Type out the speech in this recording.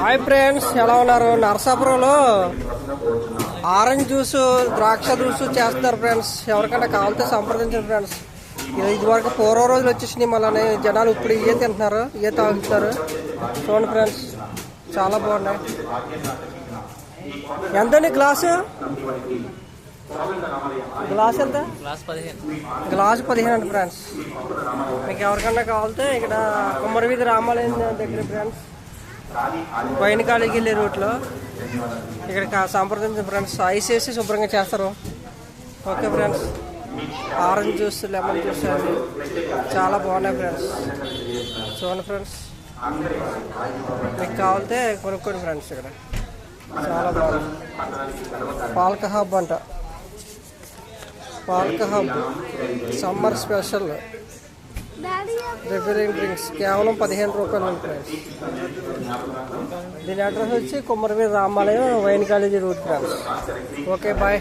Hi friends, ఎలా ఉన్నారు? నరసాపురంలో orange juice, ద్రాక్ష జ్యూస్ చేస్తున్నారు ఫ్రెండ్స్. ఎవరికైనా కావాలితే సంప్రదించండి ఫ్రెండ్స్. ఇది వరకు పూర్వ రోజులు వచ్చేసినాయి, మళ్ళీ జనాలు ఇప్పుడు ఇవే తింటున్నారు, ఇవే తాగుతున్నారు. చూడండి ఫ్రెండ్స్, చాలా బాగున్నాయి. ఎంతండి గ్లాసు? గ్లాస్ ఎంత? గ్లాసు 15 అండి ఫ్రెండ్స్. మీకు ఎవరికన్నా కావాలితే ఇక్కడ కుమ్మరవీధి రామాలయం దగ్గర ఫ్రెండ్స్, పైన కాలేజీకి వెళ్ళే రూట్లో ఇక్కడ సంప్రదించిన ఫ్రెండ్స్. ఐస్ వేసి శుభ్రంగా చేస్తారు. Okay friends, orange juice, lemon juice అవి చాలా బాగున్నాయి ఫ్రెండ్స్. చూడండి ఫ్రెండ్స్, మీకు కావాలితే కొనుక్కోండి ఫ్రెండ్స్. ఇక్కడ చాలా బాగుంది. పాలక హబ్ అంట, Palaka hub summer special refilling drinks కేవలం 15 రూపాయలు ఫ్రెండ్స్. దీని అడ్రస్ వచ్చి కుమ్మరవీధి రామాలయం, wine college route friends. Okay, bye.